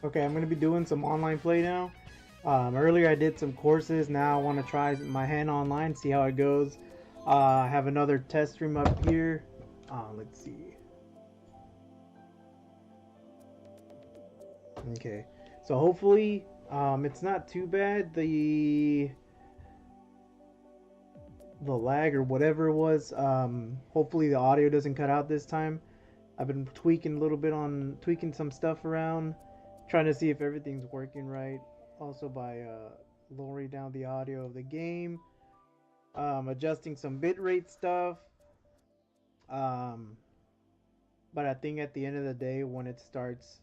Okay, I'm gonna be doing some online play now. Earlier I did some courses. Now I want to try my hand online, see how it goes. I have another test stream up here. Let's see. Okay, so hopefully it's not too bad. The lag or whatever it was. Hopefully the audio doesn't cut out this time. I've been tweaking a little bit on tweaking some stuff around, trying to see if everything's working right. Also by lowering down the audio of the game, adjusting some bitrate stuff. Um, but I think at the end of the day, when it starts,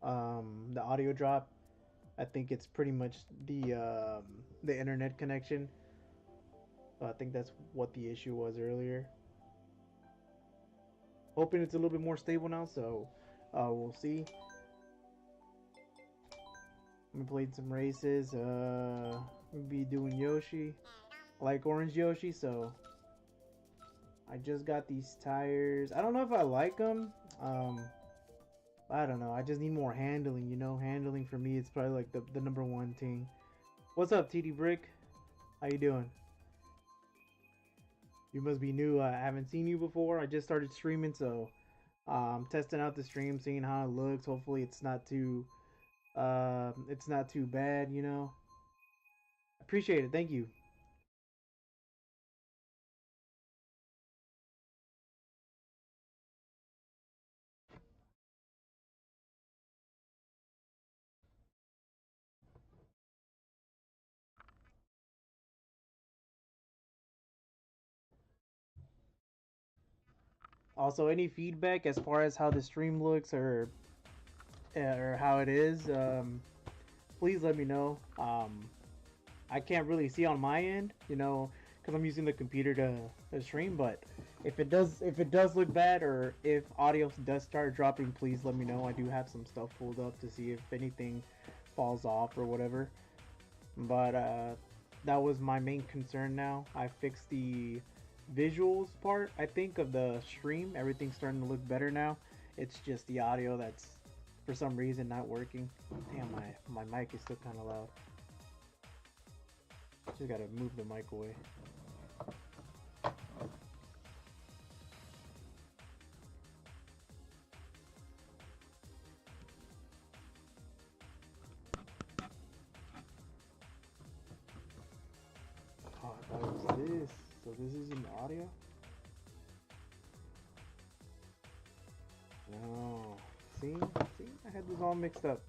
the audio drop, I think it's pretty much the internet connection. So I think that's what the issue was earlier. Hoping it's a little bit more stable now, so we'll see. We played some races. We'll be doing Yoshi. I like orange Yoshi, so I just got these tires. I don't know if I like them. I don't know. I just need more handling, you know? Handling for me, it's probably like the number one thing. What's up, TD Brick? How you doing? You must be new. I haven't seen you before. I just started streaming, so I'm testing out the stream, seeing how it looks. Hopefully, it's not too bad, you know. Appreciate it. Thank you. Also, any feedback as far as how the stream looks or how it is, please let me know. I can't really see on my end, you know, because I'm using the computer to stream. But if it does look bad, or if audio does start dropping, please let me know. I do have some stuff pulled up to see if anything falls off or whatever. But that was my main concern. Now I fixed the visuals part, I think, of the stream. Everything's starting to look better now. It's just the audio that's for some reason not working. Damn, my mic is still kind of loud. Just gotta move the mic away. Oh, I thought it was this. So this isn't audio? No. See? See? I had this all mixed up.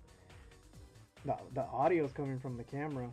The audio's coming from the camera.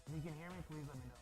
If you can hear me, please let me know.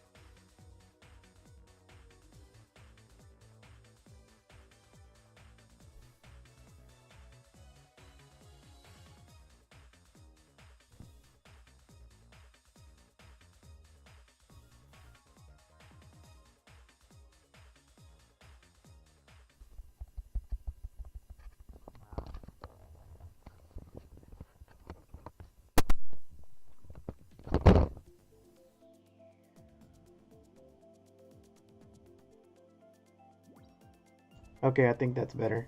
Okay, I think that's better.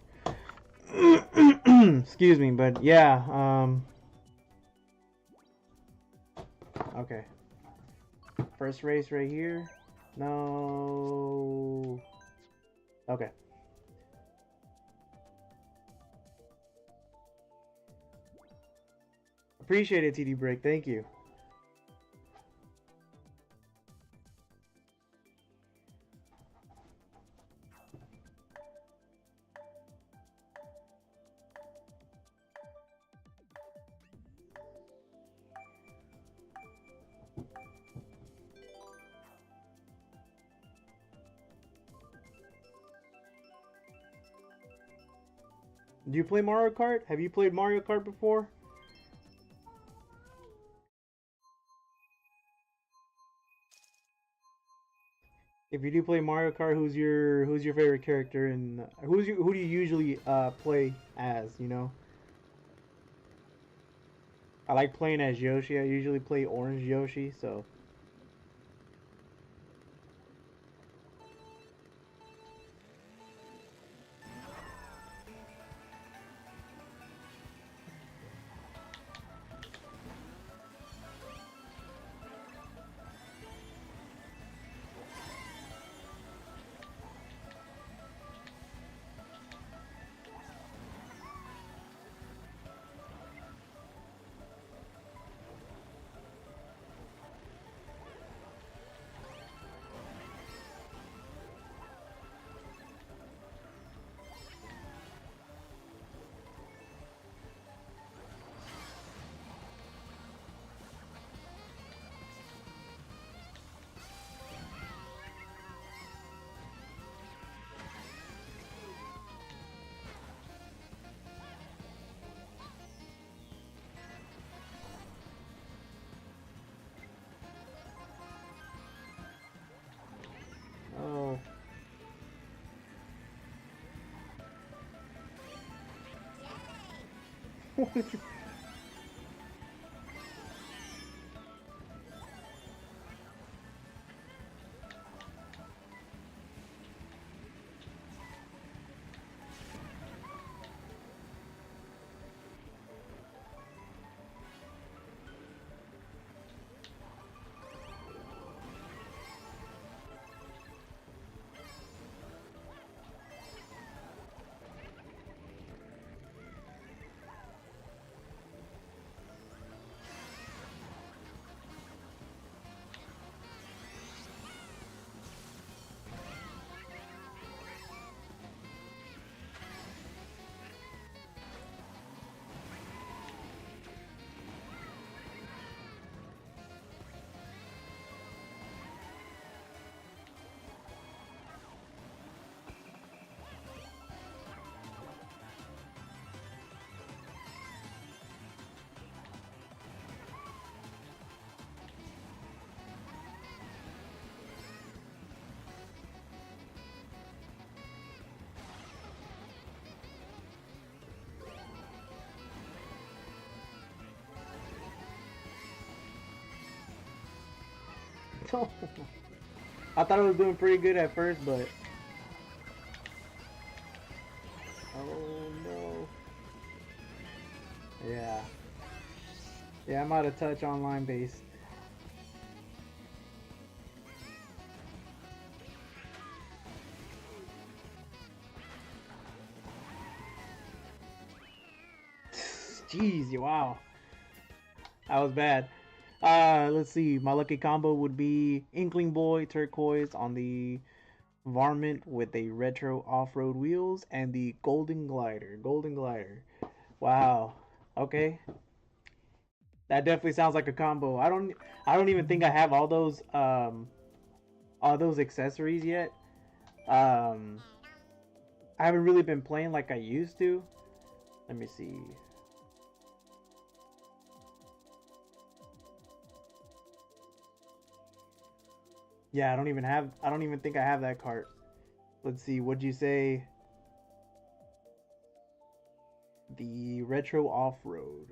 Excuse me, but yeah, okay. First race right here. No. Okay. Appreciate it, TD Break. Thank you. Do you play Mario Kart? Have you played Mario Kart before? If you do play Mario Kart, who's your favorite character and who do you usually play as? You know, I like playing as Yoshi. I usually play Orange Yoshi. So oh. I thought I was doing pretty good at first, but oh no. Yeah. Yeah, I'm out of touch online base. Jeez, wow. That was bad. Let's see. My lucky combo would be Inkling Boy Turquoise on the Varmint with a retro off-road wheels and the Golden Glider. Golden Glider. Wow. Okay. That definitely sounds like a combo. I don't even think I have all those accessories yet. Um I haven't really been playing like I used to. Let me see. Yeah, I don't even think I have that cart. Let's see, what'd you say? The retro off-road.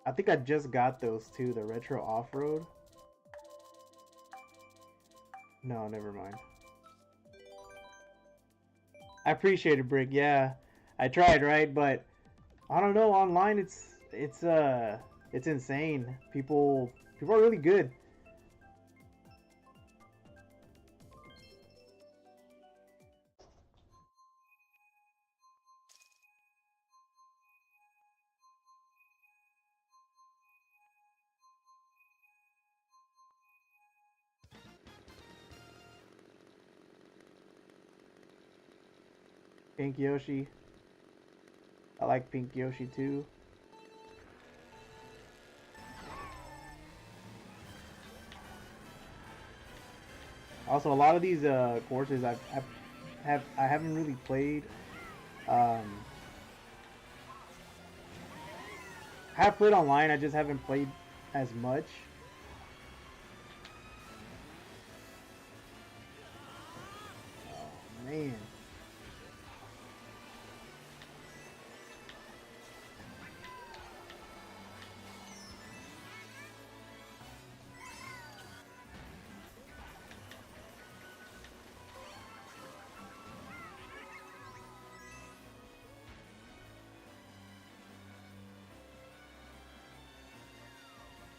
I think I just got those too, the retro off-road. No, never mind. I appreciate it, Brick. Yeah, I tried, right? But I don't know. Online, it's insane. People are really good. Pink Yoshi. I like Pink Yoshi too. Also, a lot of these courses I haven't really played. Um, I have played online. I just haven't played as much. Oh man.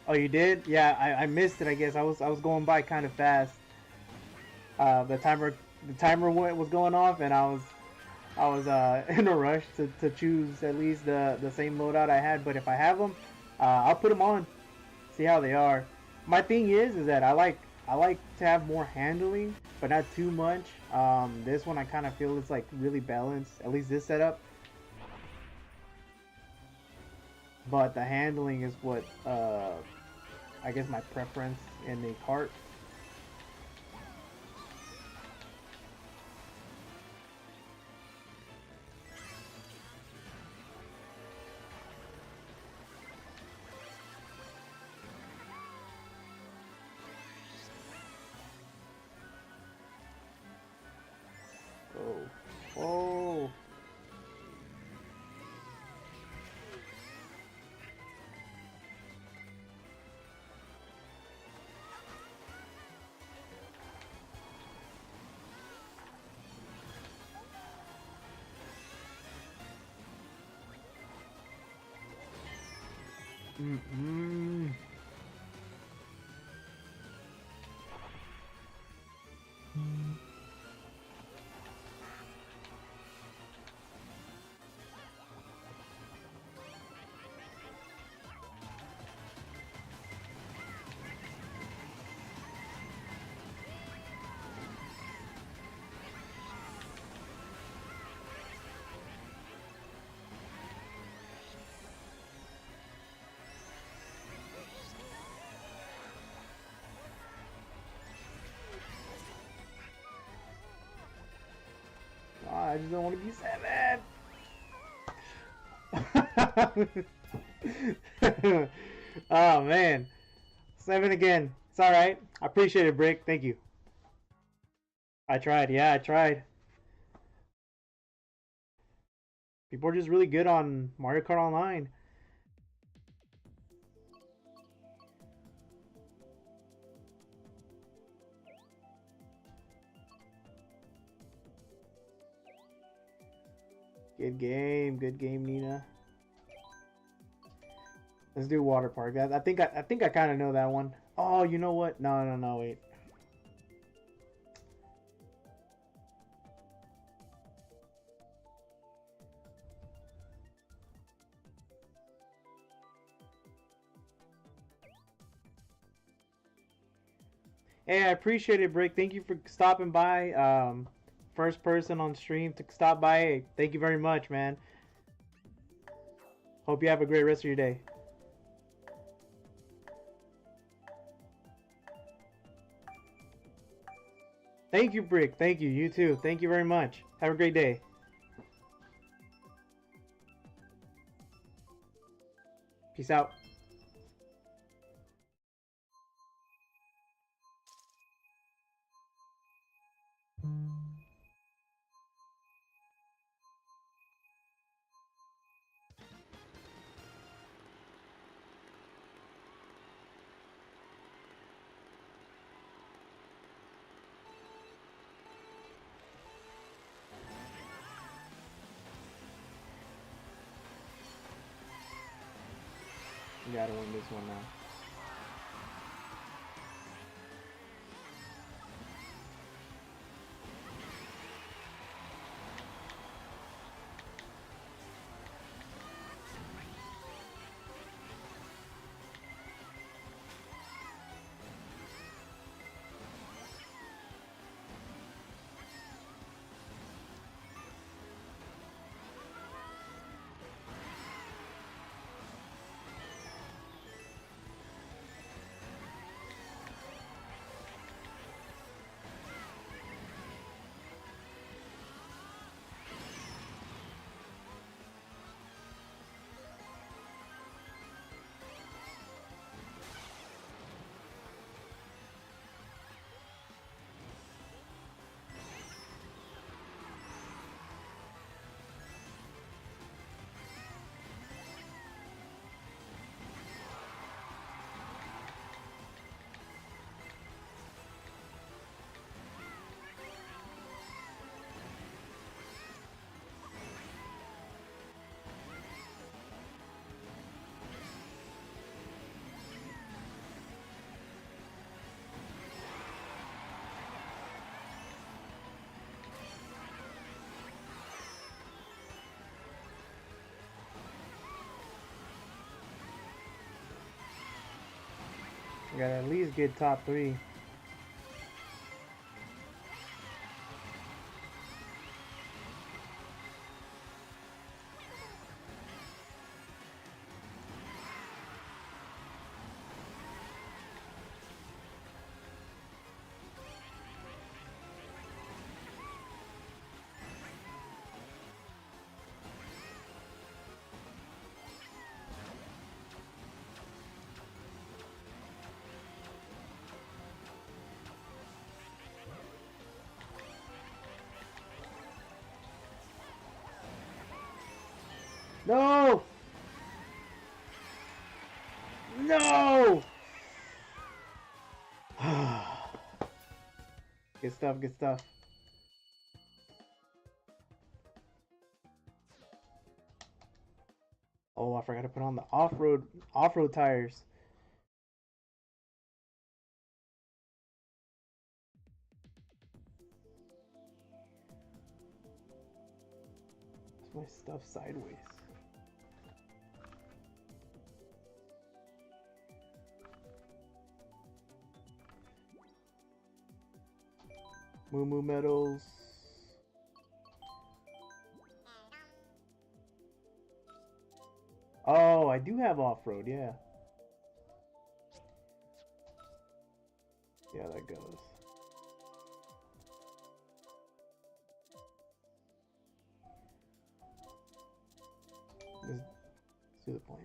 Oh, you did? Yeah, I missed it. I guess I was going by kind of fast. The timer was going off, and I was in a rush to choose at least the same loadout I had. But if I have them, I'll put them on, see how they are. My thing is that I like to have more handling, but not too much. This one I kind of feel it's like really balanced. At least this setup. But the handling is what I guess my preference in the cart. Oh, oh. Mm-mm. I just don't want to be seven. Oh man, seven again. It's all right. I appreciate it, Brick. Thank you. I tried. Yeah, I tried. People are just really good on Mario Kart Online. Good game. Good game, Nina. Let's do water park. I think I kind of know that one. Oh, you know what? No, no, no. Wait. Hey, I appreciate it, Brick. Thank you for stopping by. First person on stream to stop by. Hey, thank you very much, man. Hope you have a great rest of your day. Thank you, Brick. Thank you. You too. Thank you very much. Have a great day. Peace out. Gotta win this one now. I gotta at least get top 3. No! No! Good stuff, good stuff. Oh, I forgot to put on the off-road tires. That's my stuff sideways. Moo Moo medals. Oh, I do have off-road, yeah. Yeah, that goes. Let's do the plane.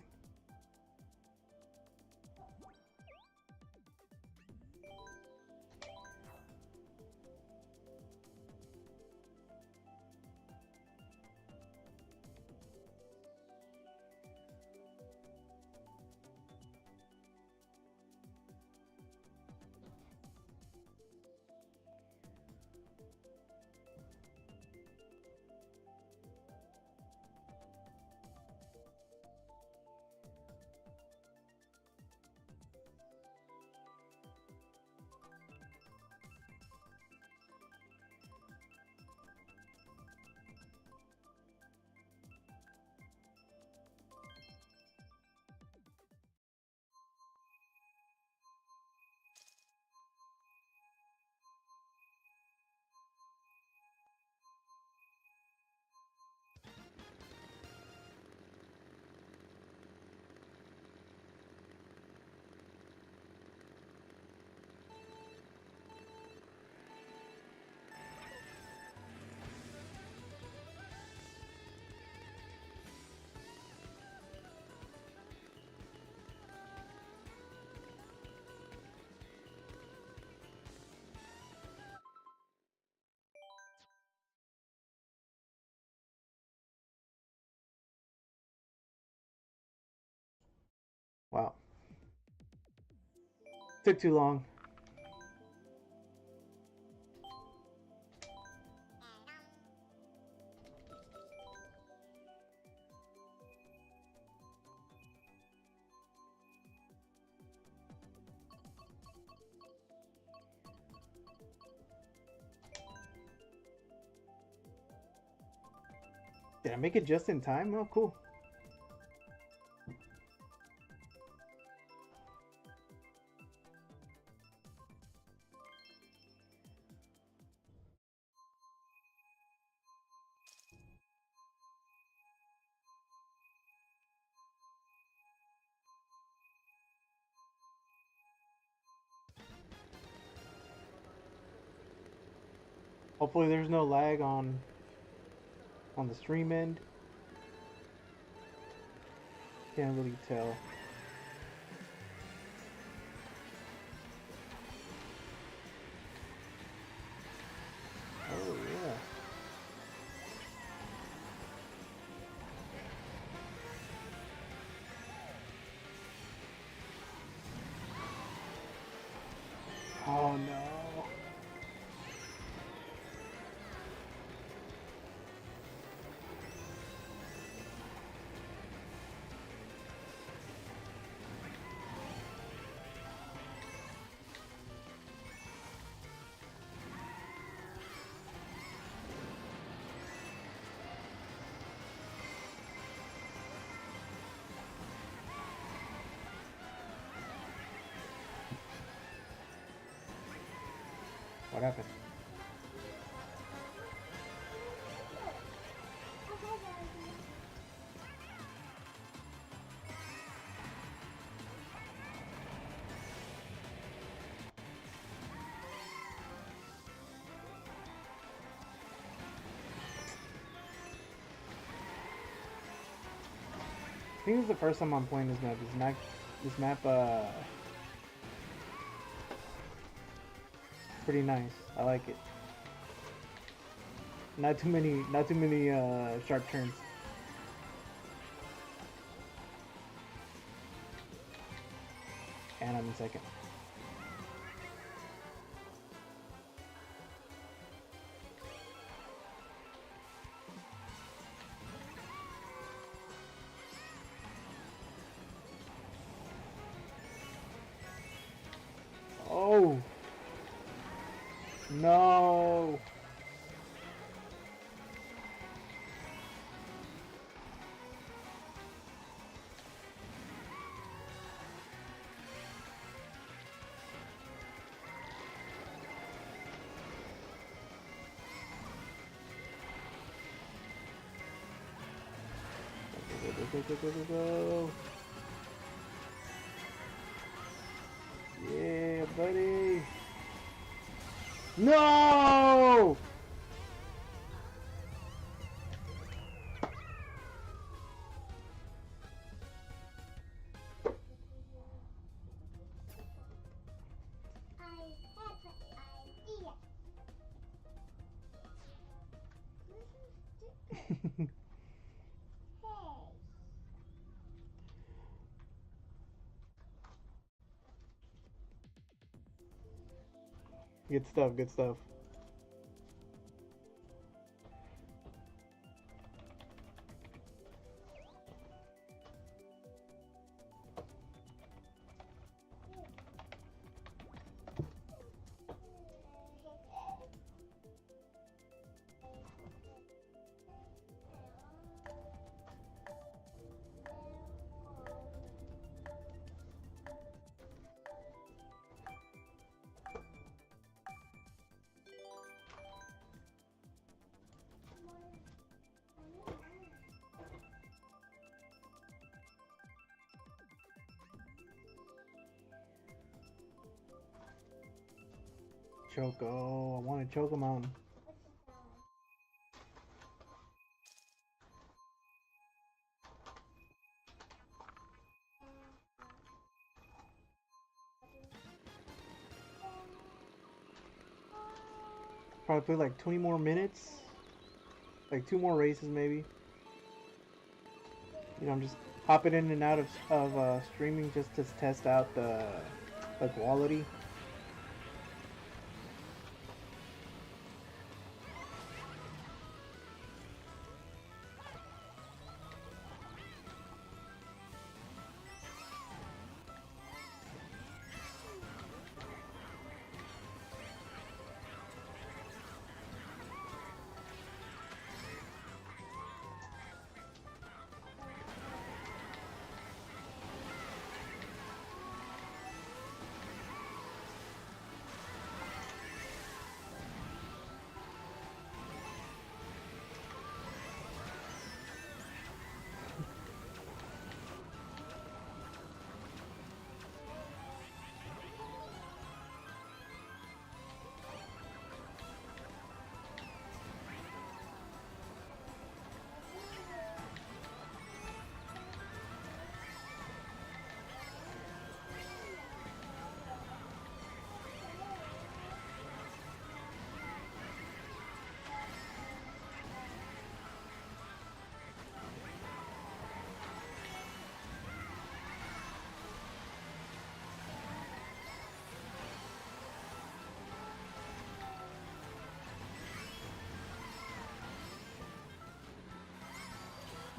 Wow. Took too long. Did I make it just in time? Oh, cool. Hopefully there's no lag on the stream end. Can't really tell. Oh yeah. Oh no. What happened? I think this is the first time I'm playing this map. This map, pretty nice. I like it. Not too many sharp turns. And I'm in second. Oh no! Go. Yeah, buddy. No! Good stuff, good stuff. Choco, I want to choke him on. Probably play like 20 more minutes, like 2 more races maybe. You know, I'm just hopping in and out of streaming just to test out the quality.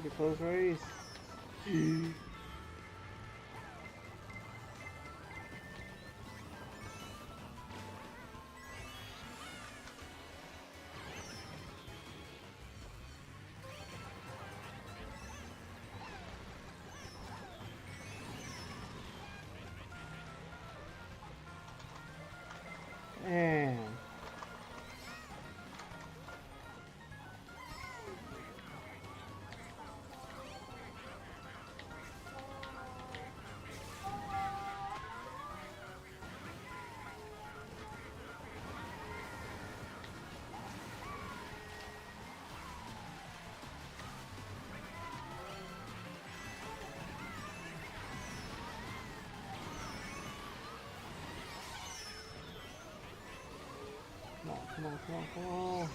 Pretty close race. Man. Come on, come on, come on.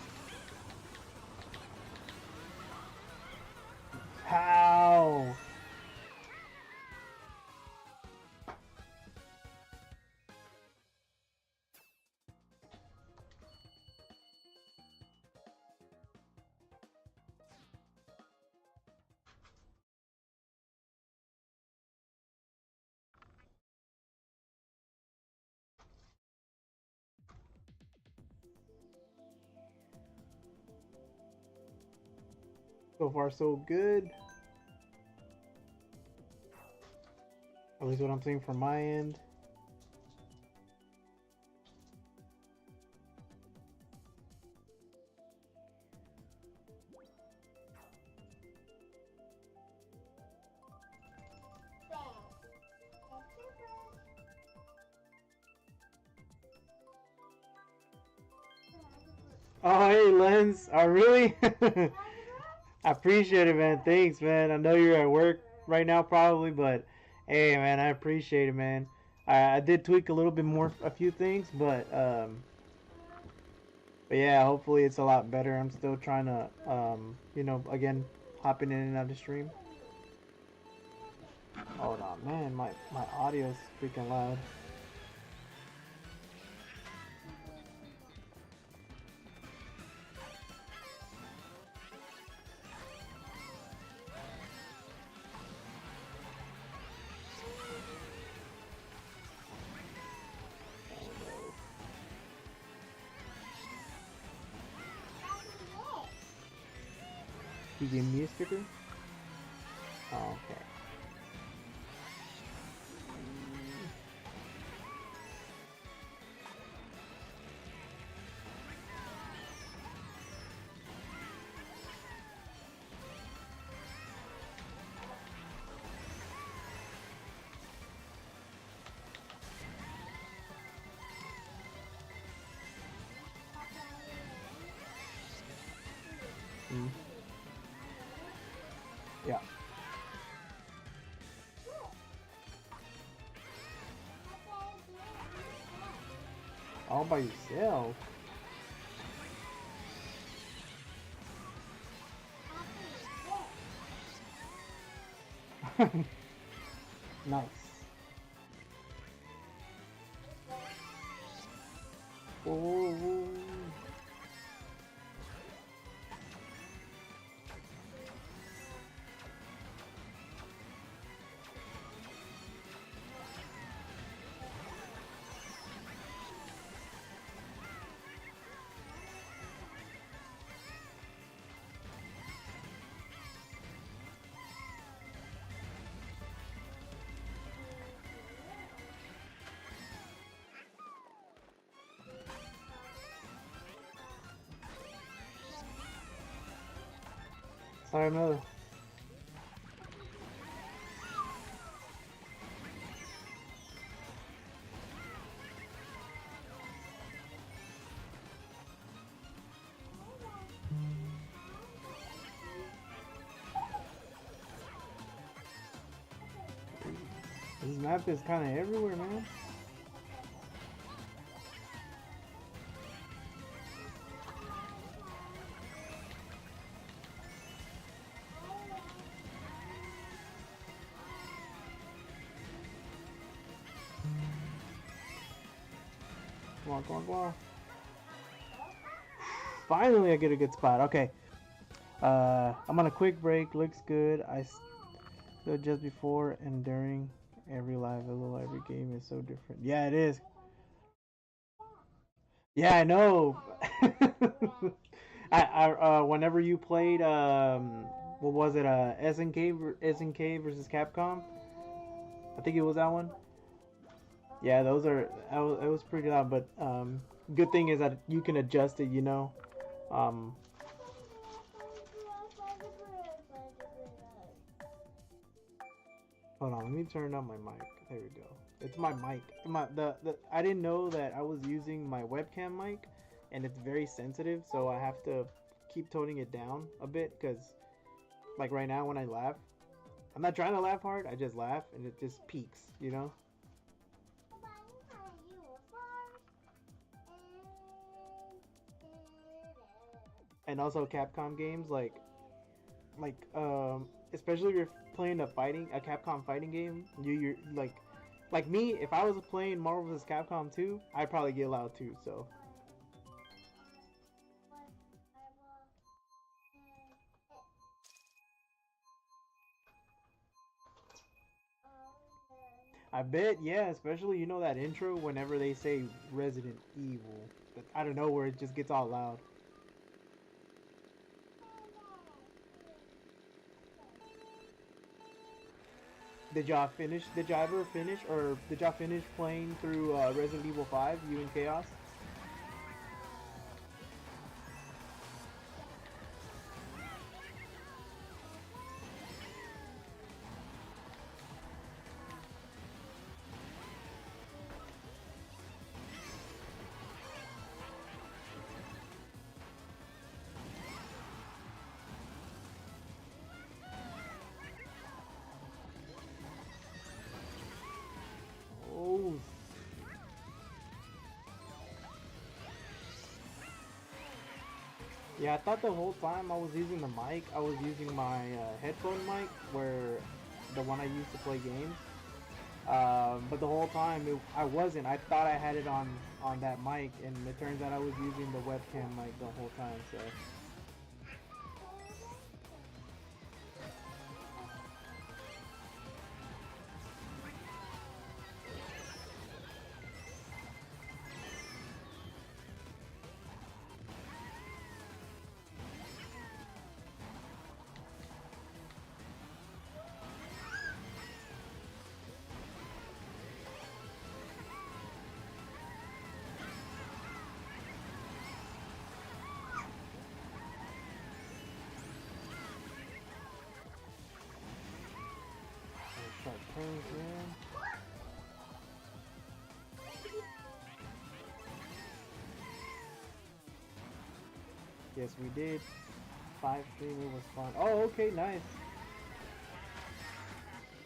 How? So far, so good. At least what I'm seeing from my end. Oh, hey, Lens. Oh, really? I appreciate it, man. Thanks, man. I know you're at work right now, probably, but hey, man, I appreciate it, man. I did tweak a little bit more, a few things, but yeah, hopefully it's a lot better. I'm still trying to, you know, again, hopping in and out of the stream. Hold on, man. My audio's freaking loud. You gave me a sticker? Oh, okay. Mm. Yeah. All by yourself. Nice. Oh. Sorry, another. This map is kind of everywhere, man. Come on, come on, come on. Finally, I get a good spot. Okay. I'm on a quick break. Looks good. I still just before and during every live. Hello, every game is so different. Yeah, it is. Yeah, I know. Whenever you played what was it, SNK versus Capcom? I think it was that one. Yeah, those are it was pretty loud, but good thing is that you can adjust it, you know. Um, Hold on, let me turn on my mic. There we go. It's my mic. The I didn't know that I was using my webcam mic, and it's very sensitive, so I have to keep toning it down a bit because, like right now, when I laugh, I'm not trying to laugh hard. I just laugh, and it just peaks, you know. And also Capcom games like especially if you're playing a Capcom fighting game, you're like me, if I was playing Marvel vs. Capcom 2, I'd probably get loud too, so I bet, yeah, especially you know that intro whenever they say Resident Evil. Out of nowhere it just gets all loud. Did y'all ever finish, or did y'all finish playing through Resident Evil 5, you and Chaos? Oh, yeah, I thought the whole time I was using the mic, I was using my headphone mic, where the one I used to play games. But the whole time I wasn't. I thought I had it on that mic, and it turns out I was using the webcam mic the whole time. So sharp turns, man. Yes, we did. 5 stream, it was fun. Oh, okay, nice.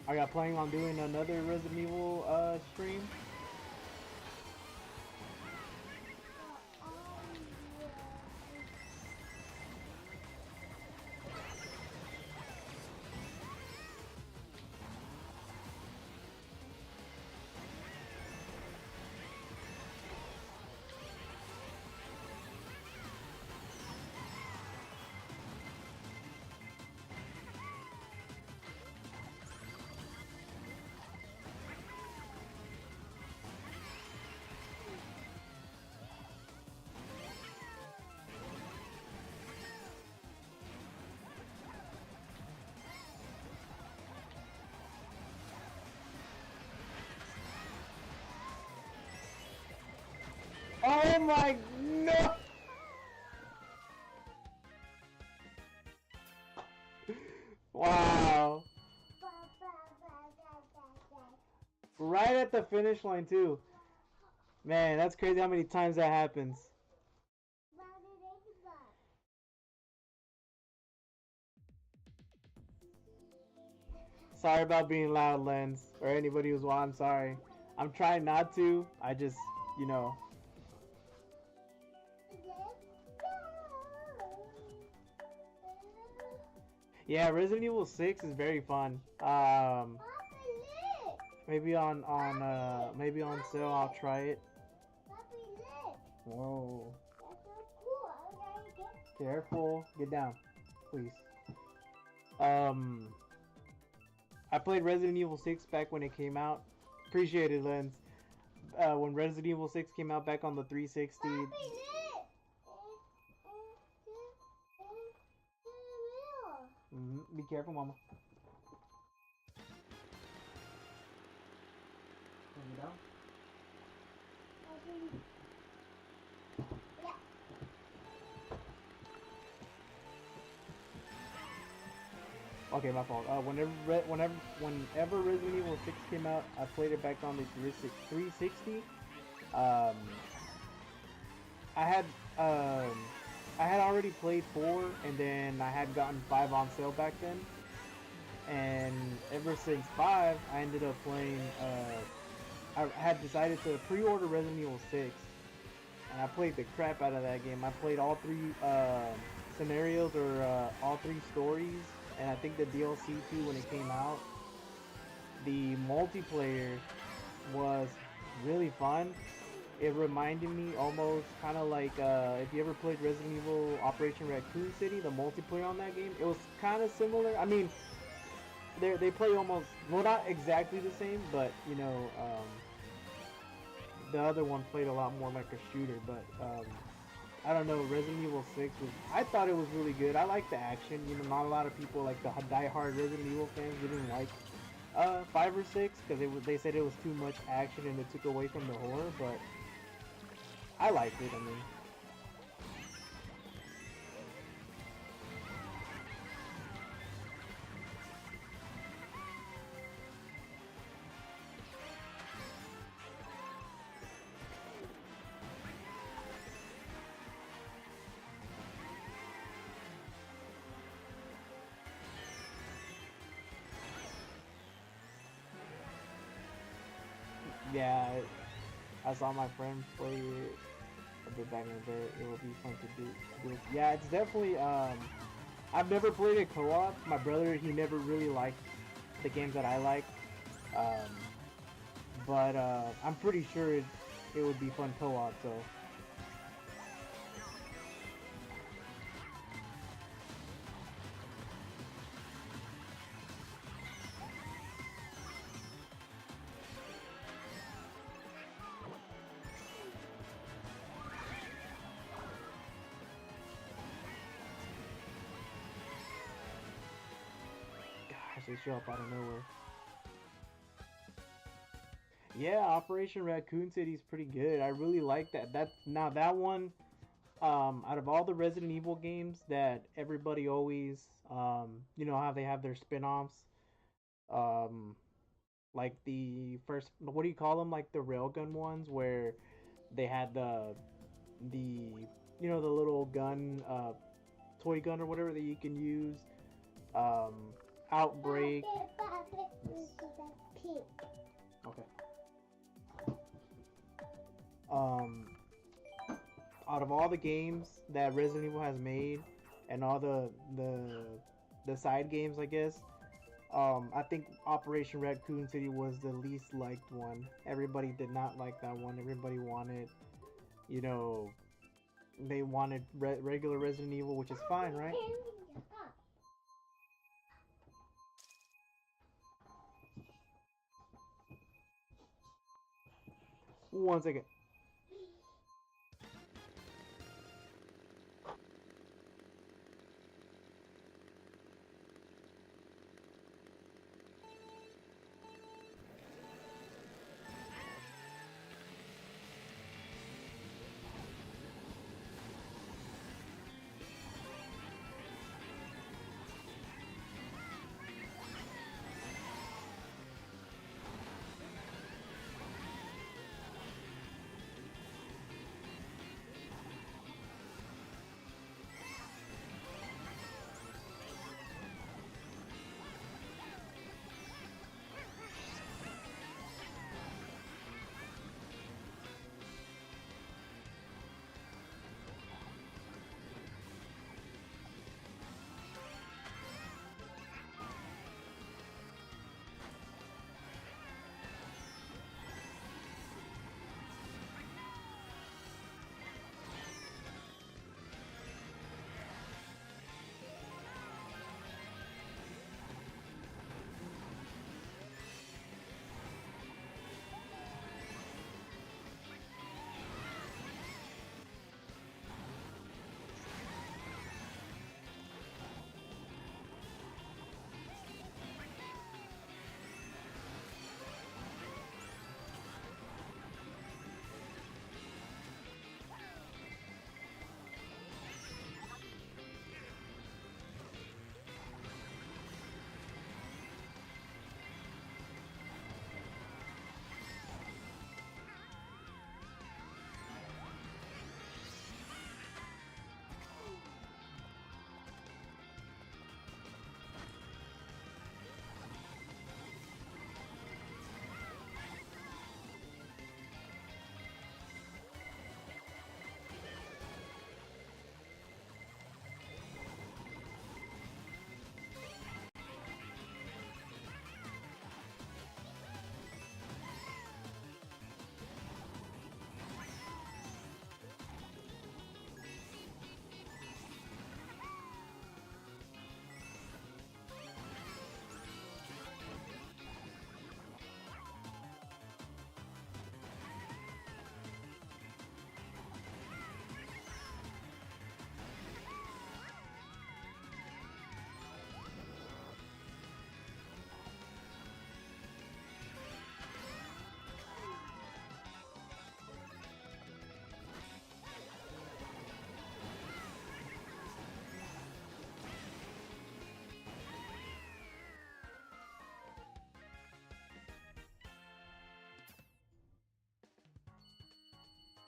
I got planning on doing another Resident Evil stream. Oh my no! Wow! Right at the finish line too. Man, that's crazy how many times that happens. Sorry about being loud, Lens, or anybody who's watching. I'm sorry. I'm trying not to. I just, you know. Yeah, Resident Evil 6 is very fun. Maybe on sale I'll try it. Whoa. Careful. Get down. please. Um, I played Resident Evil 6 back when it came out. Appreciate it, Lens. When Resident Evil 6 came out back on the 360. Be careful, Mama. Turn it down. Okay, my fault. Whenever Resident Evil 6 came out, I played it back on the 360. Um, I had already played 4, and then I had gotten 5 on sale back then. And ever since 5, I ended up playing. I had decided to pre-order Resident Evil 6, and I played the crap out of that game. I played all 3 scenarios, or all 3 stories, and I think the DLC too when it came out. The multiplayer was really fun. It reminded me almost kind of like if you ever played Resident Evil Operation Raccoon City, the multiplayer on that game. It was kind of similar. I mean, they play almost, well, not exactly the same, but you know, the other one played a lot more like a shooter. But I don't know, Resident Evil 6 was, I thought it was really good. I like the action. You know, not a lot of people, like the die-hard Resident Evil fans, didn't like 5 or 6 because they said it was too much action and it took away from the horror. But I liked it. I mean, yeah, I saw my friend play it a bit back in the day. It would be fun to do it. Yeah, it's definitely. I've never played it co-op. My brother, he never really liked the games that I like. Um, but I'm pretty sure it would be fun co-op. So gosh, they show up out of nowhere. Yeah, Operation Raccoon City is pretty good. I really like that. That one, out of all the Resident Evil games that everybody always, you know how they have their spin-offs, um, like the first, what do you call them? Like the railgun ones where they had the you know, the little gun, toy gun or whatever that you can use. Um, Outbreak. Okay. Um, Out of all the games that Resident Evil has made, and all the side games, I guess, I think Operation Raccoon City was the least liked one. Everybody did not like that one. Everybody wanted, you know, they wanted regular Resident Evil, which is fine, right? One second.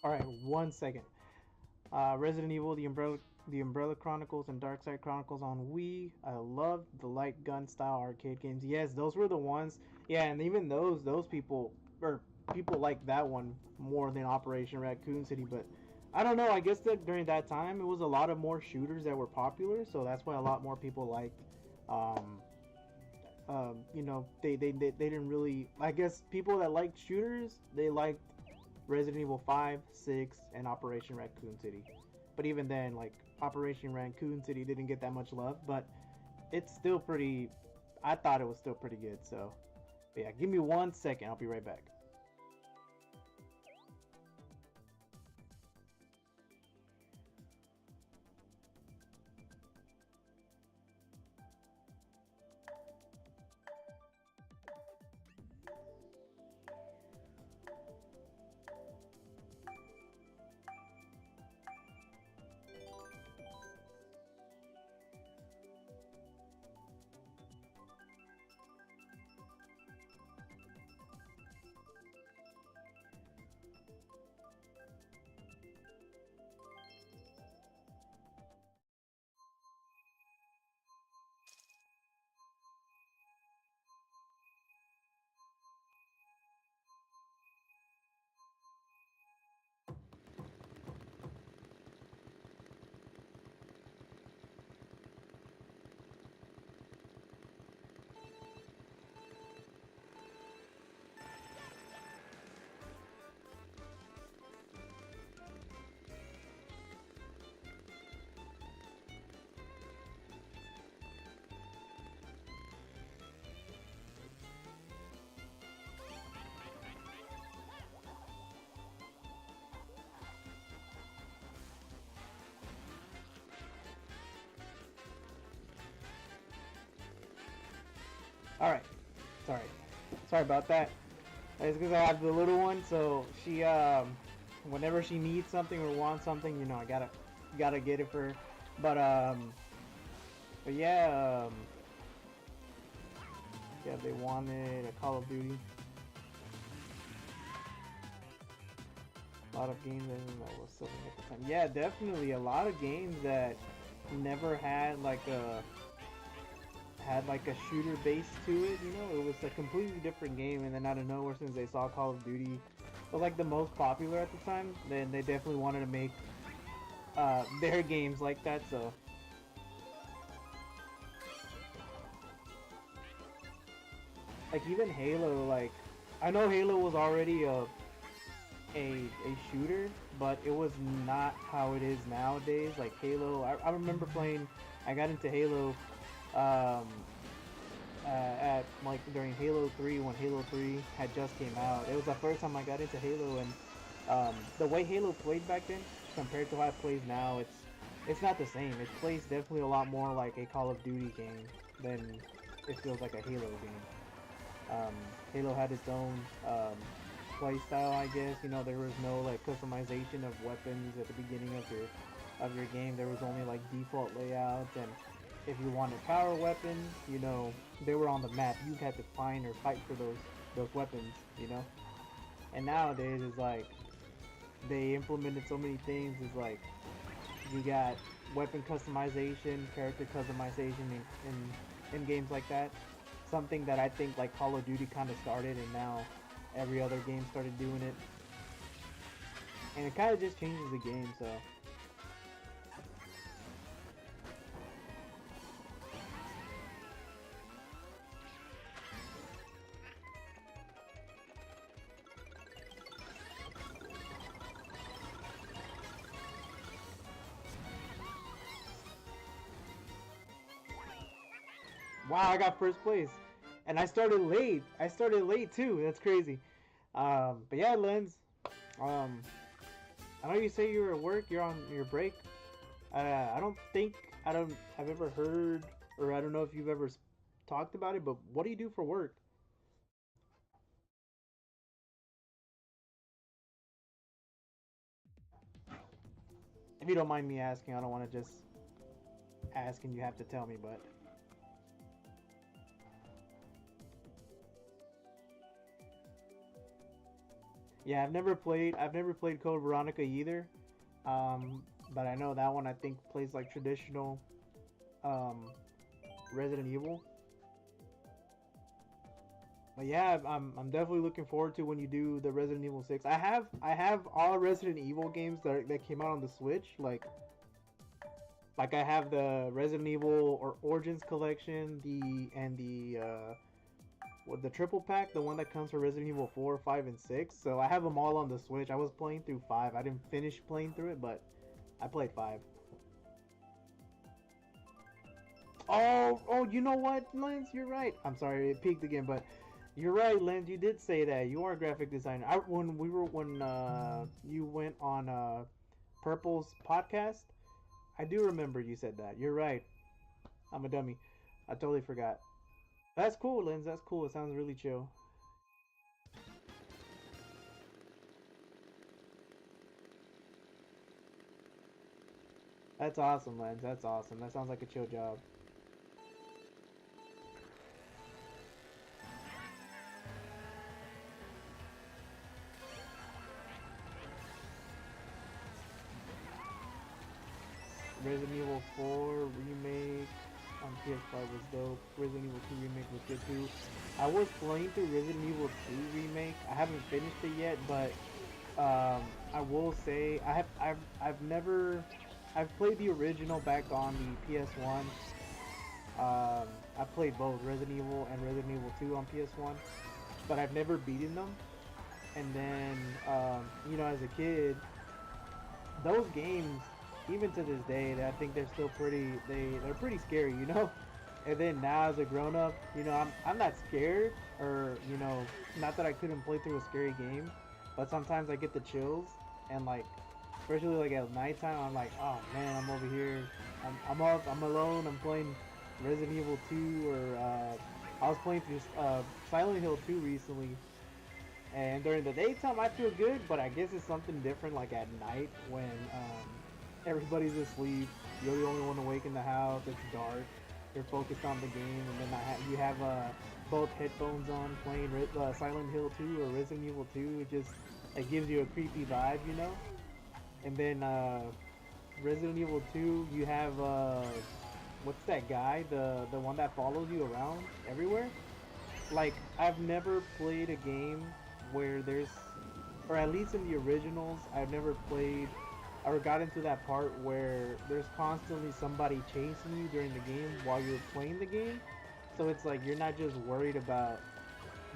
All right, 1 second. Resident Evil, the Umbrella Chronicles, and Dark Side Chronicles on Wii. I loved the light gun style arcade games. Yes, those were the ones. Yeah, and even those people or people like that one more than Operation Raccoon City. But I don't know. I guess that during that time it was a lot of more shooters that were popular, so that's why a lot more people liked. Um, you know, they didn't really. I guess people that liked shooters, they liked Resident Evil 5, 6, and Operation Raccoon City. But even then, like Operation Raccoon City didn't get that much love, but it's still pretty. I thought it was still pretty good. So, but yeah, give me 1 second. I'll be right back. All right, sorry, sorry about that. It's because I have the little one, so she whenever she needs something or wants something, you know, I gotta get it for her. But um, but yeah, yeah, they wanted a Call of Duty. A lot of games that was selling at the time. Yeah, definitely a lot of games that never had like a shooter base to it. You know, it was a completely different game, and then out of nowhere, since they saw Call of Duty was like the most popular at the time, then they definitely wanted to make their games like that. So like even Halo, like I know Halo was already a shooter, but it was not how it is nowadays. Like Halo, I remember playing. I got into Halo um, at like during Halo 3 when Halo 3 had just came out. It was the first time I got into Halo, and the way Halo played back then compared to how it plays now, it's not the same. It plays definitely a lot more like a Call of Duty game than it feels like a Halo game. Um, Halo had its own play style, I guess. You know, there was no like customization of weapons at the beginning of your game. There was only like default layouts, and if you wanted power weapons, you know, they were on the map. You had to find or fight for those weapons, you know. And nowadays, it's like they implemented so many things. It's like you got weapon customization, character customization in games like that. Something that I think like Call of Duty kind of started, and now every other game started doing it, and it kind of just changes the game. So wow, I got first place, and I started late. I started late too. That's crazy. But yeah, Lens. Um, I know you say you're at work. You're on your break. I don't think I don't have ever heard, or I don't know if you've ever talked about it. But what do you do for work? If you don't mind me asking, I don't want to just ask and you have to tell me. But Yeah, I've never played Code Veronica either. But I know that one I think plays like traditional um Resident Evil. But yeah, I'm definitely looking forward to when you do the Resident Evil 6. I have all Resident Evil games that came out on the Switch. Like I have the Resident Evil or Origins collection, the with the triple pack, the one that comes for Resident Evil 4, 5, and 6. So I have them all on the Switch. I was playing through 5. I didn't finish playing through it, but I played 5. Oh, you know what, Lens? You're right. I'm sorry, it peaked again, but you're right, Lens. You did say that. You are a graphic designer. When you went on Purple's podcast, I do remember you said that. You're right. I'm a dummy. I totally forgot. That's cool, Lens. That's cool. It sounds really chill. That's awesome, Lens. That's awesome. That sounds like a chill job. Resident Evil 4 remake on PS5 was dope. Resident Evil 2 remake was good too. I was playing through Resident Evil 2 remake. I haven't finished it yet, but I will say I've never I've played the original back on the PS1. I played both Resident Evil and Resident Evil 2 on PS1, but I've never beaten them. And then as a kid, those games, even to this day, I think they're still they're pretty scary, you know. And then now as a grown up, I'm not scared, or not that I couldn't play through a scary game, but sometimes I get the chills, and like, especially like at nighttime, I'm like, oh man, I'm over here, I'm alone, I'm playing Resident Evil 2, or I was playing through Silent Hill 2 recently, and during the daytime I feel good, but I guess it's something different like at night when everybody's asleep, you're the only one awake in the house, it's dark, you're focused on the game, and then you have both headphones on playing Silent Hill 2 or Resident Evil 2. It gives you a creepy vibe, you know. And then Resident Evil 2, you have what's that guy, the one that follows you around everywhere? Like, I've never played a game where or at least in the originals, I've never played or got into that part where there's constantly somebody chasing you during the game while you're playing the game. So it's like you're not just worried about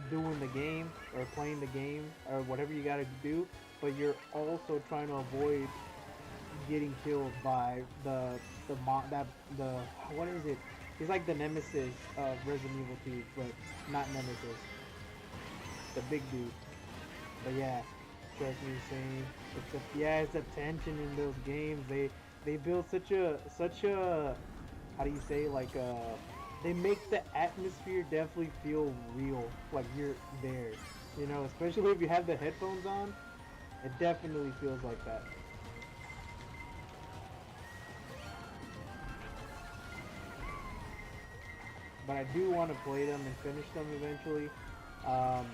doing the game or playing the game or whatever you gotta do, but you're also trying to avoid getting killed by the what is it? He's like the nemesis of Resident Evil 2, but not nemesis. The big dude. But yeah, trust me, saying it's the tension in those games. They build such a how do you say, like they make the atmosphere definitely feel real, like you're there. Especially if you have the headphones on, it definitely feels like that. But I do want to play them and finish them eventually. Um,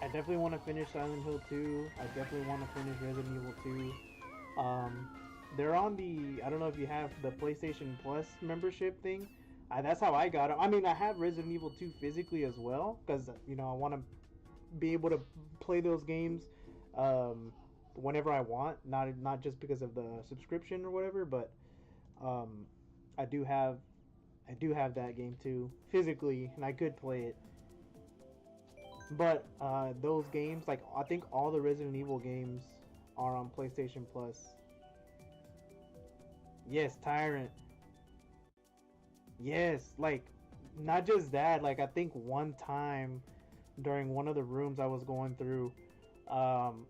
I definitely want to finish Silent Hill 2. I definitely want to finish Resident Evil 2. They're on the, I don't know if you have the PlayStation Plus membership thing. That's how I got it. I mean, I have Resident Evil 2 physically as well, because, I want to be able to play those games um, whenever I want, not just because of the subscription or whatever, but um, I do have I do have that game too physically, and I could play it. But those games, like I think all the Resident Evil games are on PlayStation Plus. Yes, Tyrant. Yes, like not just that. Like I think one time during one of the rooms I was going through, um,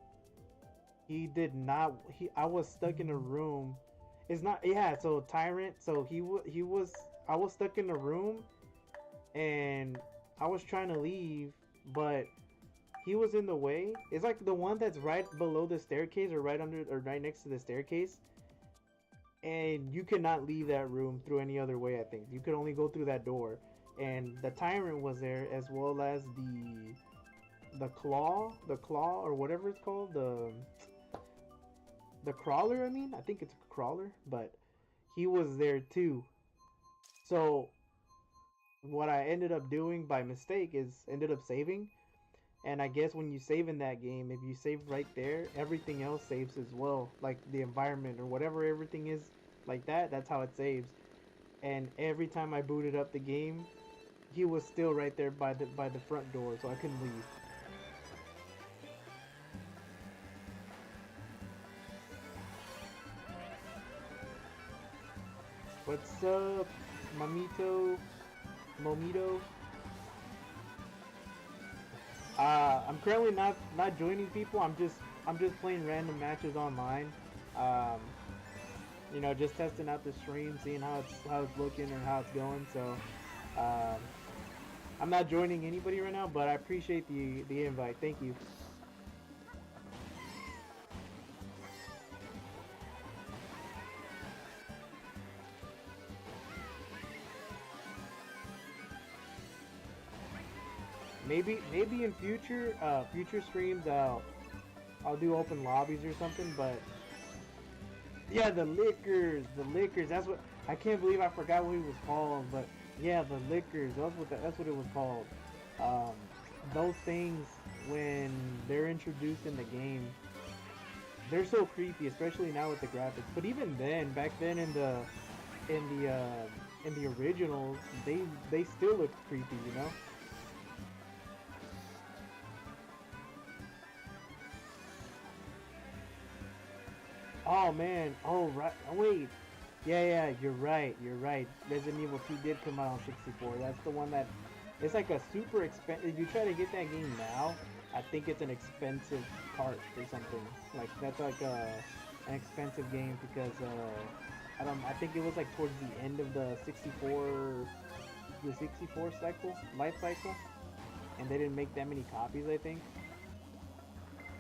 he did not. I was stuck in a room. It's not. Yeah. So Tyrant. So he was. I was stuck in a room, and I was trying to leave, but he was in the way. It's like the one that's right below the staircase, or right under, or right next to the staircase. And you cannot leave that room through any other way. I think you could only go through that door. And the tyrant was there, as well as the claw or whatever it's called, the crawler. I mean, I think it's a crawler, but he was there too. So what I ended up doing by mistake is ended up saving. And I guess when you save in that game, if you save right there, everything else saves as well. Like the environment or whatever everything is like that, that's how it saves. And every time I booted up the game, he was still right there by the front door, so I couldn't leave. What's up, Mamito? Momito? I'm currently not joining people. I'm just playing random matches online. Um, just testing out the stream, seeing how it's looking and how it's going. So, um, I'm not joining anybody right now, but I appreciate the invite. Thank you. Maybe in future streams I'll do open lobbies or something. But yeah, the liquors. That's what I can't believe I forgot what he was called. But yeah, the liquors. That's what it was called. Um, those things when they're introduced in the game, they're so creepy, especially now with the graphics. But even then, back then in the uh, in the originals, they still look creepy. Oh man. Oh right. Oh, wait. Yeah. You're right. You're right. Resident Evil 2 did come out on 64. That's the one that it's like a super expensive. If you try to get that game now, I think it's an expensive part or something. Like that's like an expensive game because I don't. I think it was like towards the end of the 64 cycle life cycle, and they didn't make that many copies. I think.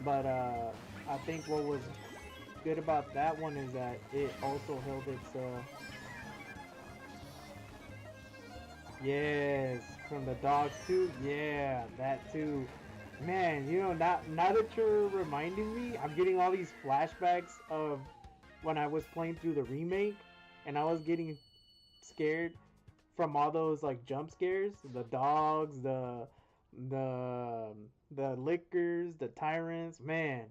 But I think what was good about that one is that it also held its yes, from the dogs too. Yeah, that too. Man, now that you're reminding me, I'm getting all these flashbacks of when I was playing through the remake and I was getting scared from all those like jump scares, the dogs, the the lickers, the tyrants. Man,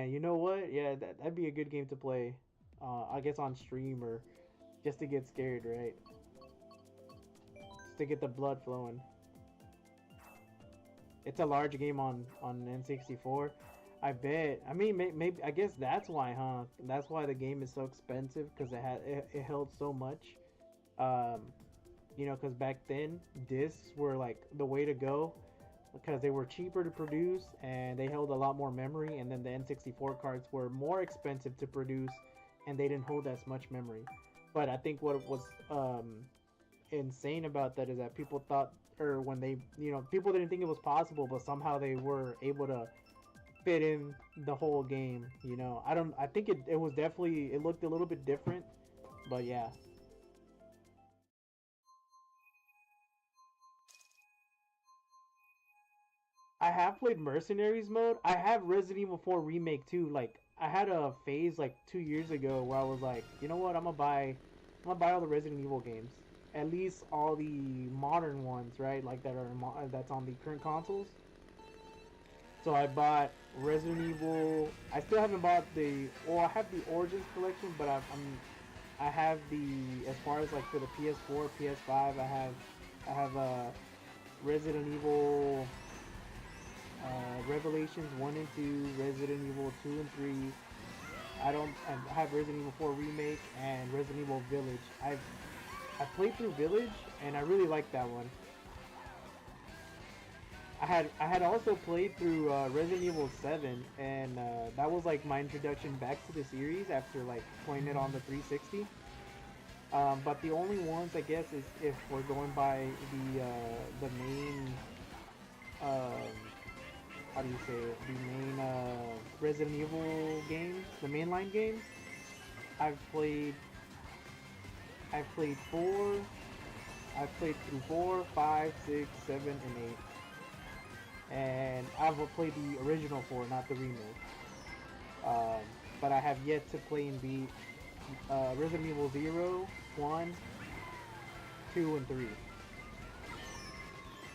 you know what? Yeah, that'd be a good game to play. I guess on stream or just to get scared, right? Just to get the blood flowing. It's a large game on N64. I bet. I mean, maybe I guess that's why, huh? That's why the game is so expensive because it held so much. Um, because back then discs were like the way to go because they were cheaper to produce and they held a lot more memory. And then the N64 cards were more expensive to produce and they didn't hold as much memory. But I think what was insane about that is that people thought, or when they, people didn't think it was possible, but somehow they were able to fit in the whole game. I think it was definitely, it looked a little bit different, but yeah. I have played Mercenaries mode. I have Resident Evil 4 Remake too. Like I had a phase like 2 years ago where I was like, you know what, I'm gonna buy all the Resident Evil games. At least all the modern ones, right? Like that's on the current consoles. So I bought Resident Evil. I still haven't bought the. Well, I have the Origins collection, but I have the as far as like for the PS4, PS5. I have Resident Evil Revelations 1 and 2, Resident Evil 2 and 3. I have Resident Evil 4 Remake and Resident Evil Village. I played through Village and I really liked that one. I had also played through Resident Evil 7 and that was like my introduction back to the series after like playing it on the 360. But the only ones I guess is if we're going by the main um, how do you say it? The main Resident Evil games, the mainline games. I've played I've played four. I've played through 4, 5, 6, 7, and 8. and I've played the original 4, not the remake. Um, but I have yet to play and beat Resident Evil 0, 1, 2, and 3.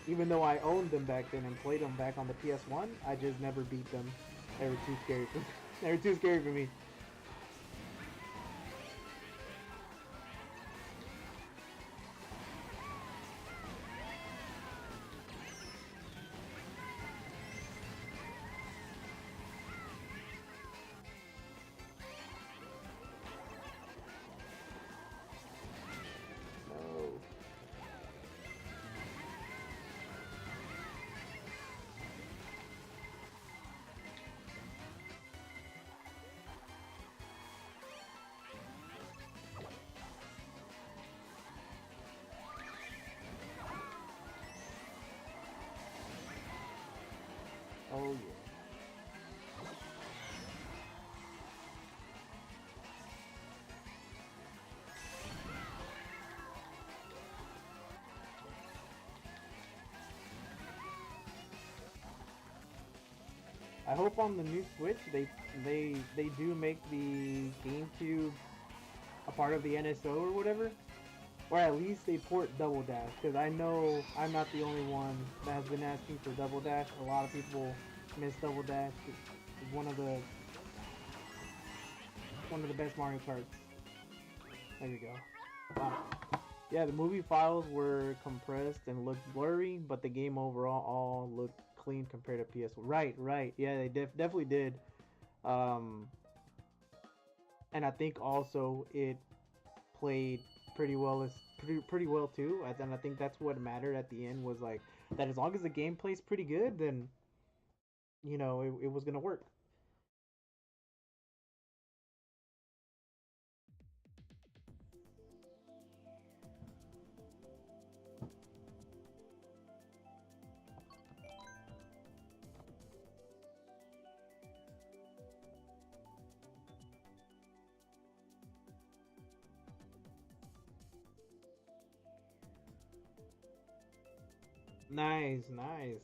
Even though I owned them back then and played them back on the PS1, I just never beat them. They were too scary for me. They were too scary for me. No. Oh yeah. I hope on the new Switch they do make the GameCube a part of the NSO or whatever, or at least they port Double Dash. Because I know I'm not the only one that has been asking for Double Dash. A lot of people miss Double Dash. It's one of the best Mario Karts. There you go. Wow. Yeah, the movie files were compressed and looked blurry, but the game overall all looked clean compared to PS1. Right, right. Yeah, they definitely did. Um, and I think also it played pretty well as pretty well too. And I think that's what mattered at the end was like that as long as the game plays pretty good, then it was gonna work. Nice, nice.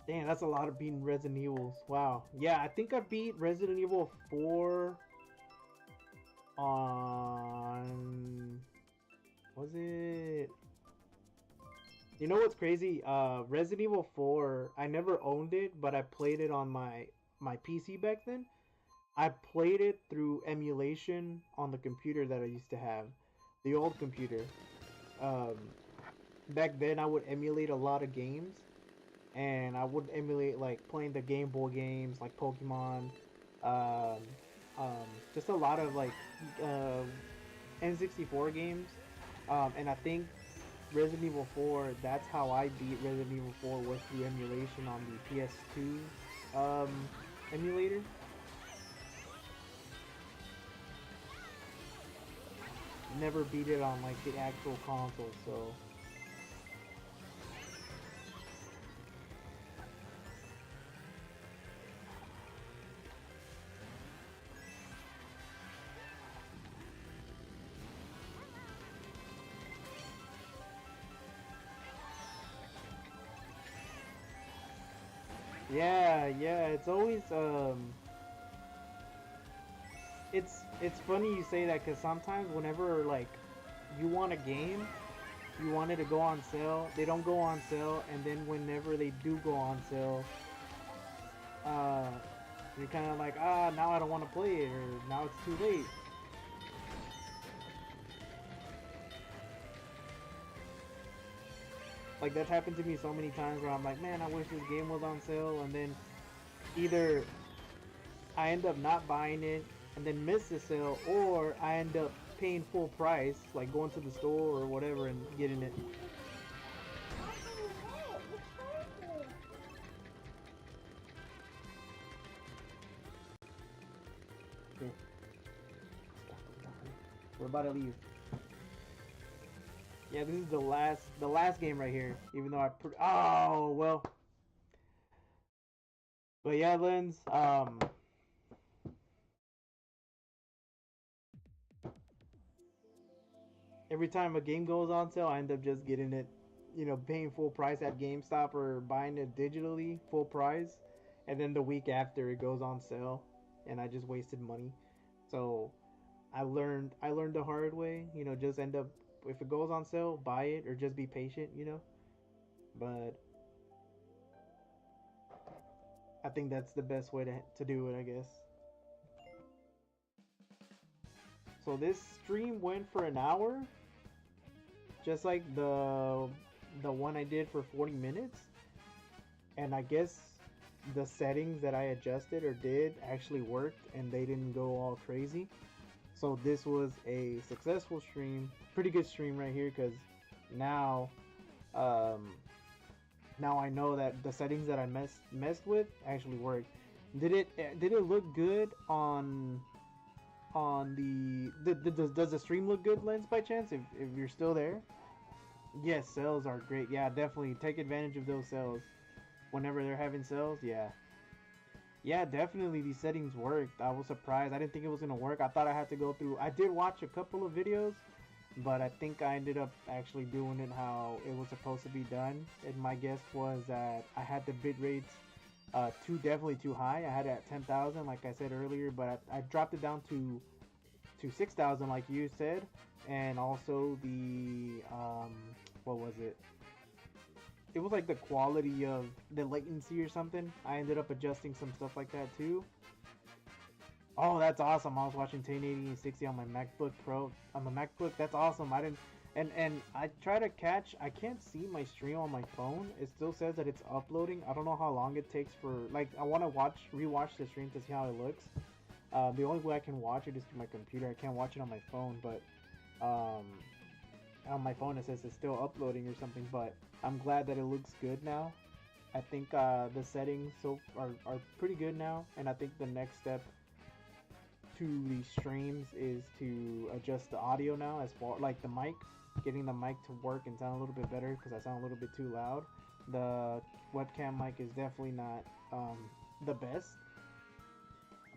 Damn, that's a lot of beating Resident Evils. Wow. Yeah, I think I beat Resident Evil 4 on was it You know what's crazy? Resident Evil 4, I never owned it, but I played it on my PC back then. I played it through emulation on the computer that I used to have, the old computer. Um, Back then, I would emulate a lot of games, and I would emulate like playing the Game Boy games like Pokemon, um, just a lot of like uh, N64 games. And I think Resident Evil 4, that's how I beat Resident Evil 4 was through emulation on the PS2 emulator. Never beat it on like the actual console, so yeah, yeah, it's always it's funny you say that because sometimes whenever like you want a game, you want it to go on sale, they don't go on sale, and then whenever they do go on sale, uh, you're kind of like, now I don't want to play it, or now it's too late. Like that's happened to me so many times where I'm like, man, I wish this game was on sale, and then either I end up not buying it and then miss the sale, or I end up paying full price, like going to the store or whatever and getting it. Okay, we're about to leave. Yeah, this is the last game right here. Even though oh well, but yeah, Lens. Every time a game goes on sale, I end up just getting it paying full price at GameStop or buying it digitally full price, and then the week after it goes on sale, and I just wasted money. So I learned the hard way. Just end up, if it goes on sale, buy it or just be patient. But I think that's the best way to do it, I guess. So this stream went for an hour, just like the one I did for 40 minutes. And I guess the settings that I adjusted or did actually worked and they didn't go all crazy. So this was a successful stream, pretty good stream right here, because now um, now I know that the settings that I messed with actually worked. Did it look good on does the stream look good, Lens, by chance? If you're still there? Yes, sales are great. Yeah, definitely take advantage of those sales whenever they're having sales. Yeah. Yeah, definitely these settings worked. I was surprised. I didn't think it was gonna work. I thought I had to go through. I did watch a couple of videos, but I think I ended up actually doing it how it was supposed to be done. And my guess was that I had the bit rates definitely too high. I had it at 10,000, like I said earlier, but I dropped it down to 6,000, like you said, and also the what was it? It was like the quality of the latency or something. I ended up adjusting some stuff like that too. Oh, that's awesome. I was watching 1080 and 60 on my MacBook Pro. On the MacBook, that's awesome. I didn't and I try to catch. I can't see my stream on my phone. It still says that it's uploading. I don't know how long it takes for, like, I want to rewatch the stream to see how it looks. The only way I can watch it is through my computer. I can't watch it on my phone, but on my phone it says it's still uploading or something. But I'm glad that it looks good now. I think the settings are pretty good now, and I think the next step to these streams is to adjust the audio now, as far like the mic, getting the mic to work and sound a little bit better, because I sound a little bit too loud. The webcam mic is definitely not the best.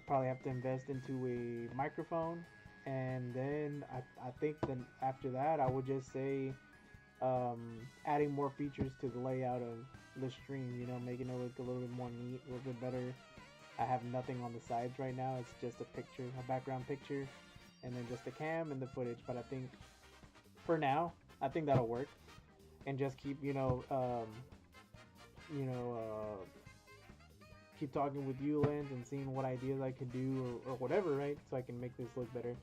Probably have to invest into a microphone, and then I think then after that I would just say adding more features to the layout of the stream, making it look a little bit more neat, a little bit better. I have nothing on the sides right now. It's just a picture, a background picture, and then just the cam and the footage. But I think for now, I think that'll work. And just keep, keep talking with you, Lens, and seeing what ideas I could do or whatever, right? So I can make this look better,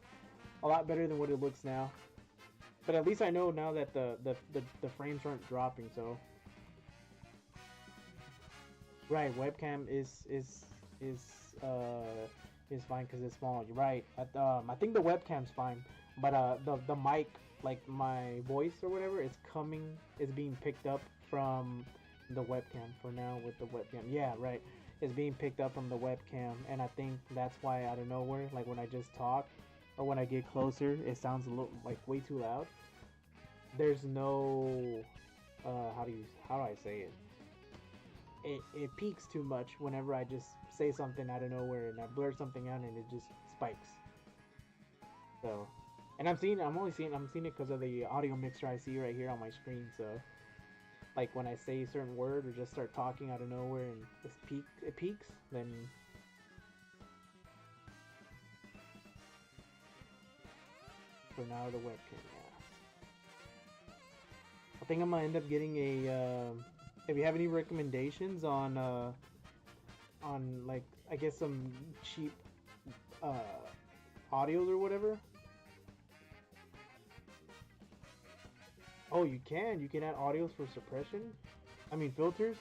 a lot better than what it looks now. But at least I know now that the frames aren't dropping. So right, webcam is fine because it's small. You're right. I think the webcam's fine, but the mic, like my voice or whatever, is being picked up from the webcam for now with the webcam. Yeah, right. It's being picked up from the webcam, and I think that's why out of nowhere, like when I just talk or when I get closer, it sounds a little like way too loud. There's no how do I say it? It peaks too much whenever I just say something out of nowhere and I blurt something out and it just spikes. So, and I'm seeing it because of the audio mixer I see right here on my screen. So, like when I say a certain word or just start talking out of nowhere and it peaks, then for now the webcam. Yeah. I think I'm gonna end up getting a. If you have any recommendations on like, I guess some cheap audios or whatever. Oh, you can add audios for suppression. I mean filters.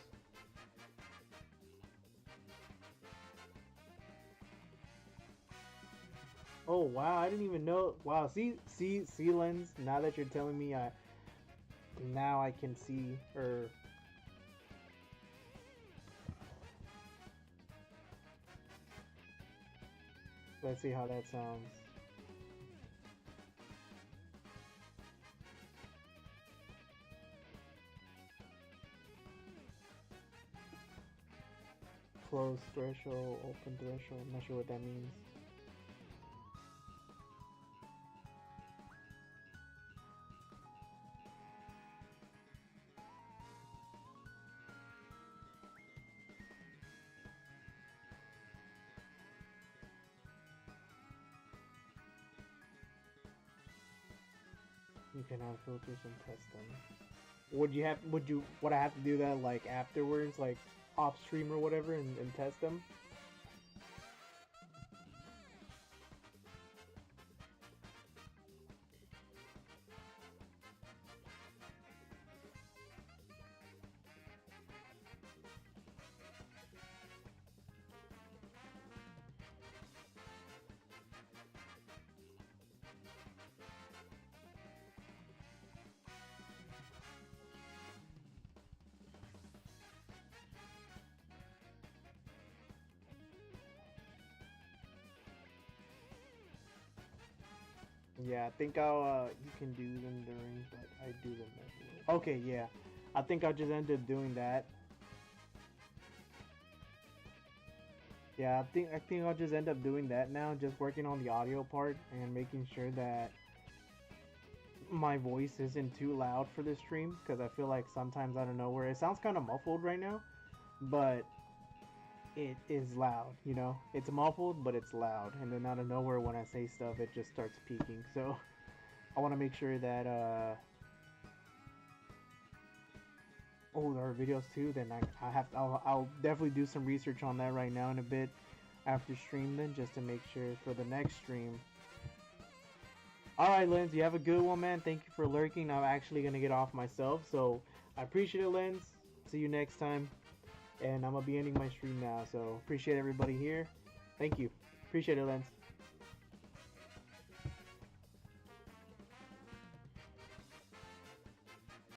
Oh wow, I didn't even know. Wow, see Lens. Now that you're telling me, now I can see or. Let's see how that sounds. Close threshold, open threshold. I'm not sure what that means. You can add filters and test them. Would I have to do that like afterwards, like off stream or whatever, and test them? Yeah, I think you can do them during, but I do them everywhere. Okay, yeah. I think I'll just end up doing that. Yeah, I think I'll just end up doing that now, just working on the audio part and making sure that my voice isn't too loud for the stream, because I feel like sometimes out of nowhere it sounds kind of muffled right now, but it is loud, you know? It's muffled, but it's loud, and then out of nowhere when I say stuff, it just starts peaking. So I want to make sure that oh, there are videos too. Then I'll definitely do some research on that right now in a bit after stream, then, just to make sure for the next stream. All right, Lens, you have a good one, man. Thank you for lurking. I'm actually gonna get off myself, so I appreciate it, Lens. See you next time, and I'm gonna be ending my stream now. So appreciate everybody here. Thank you. Appreciate it, Lens.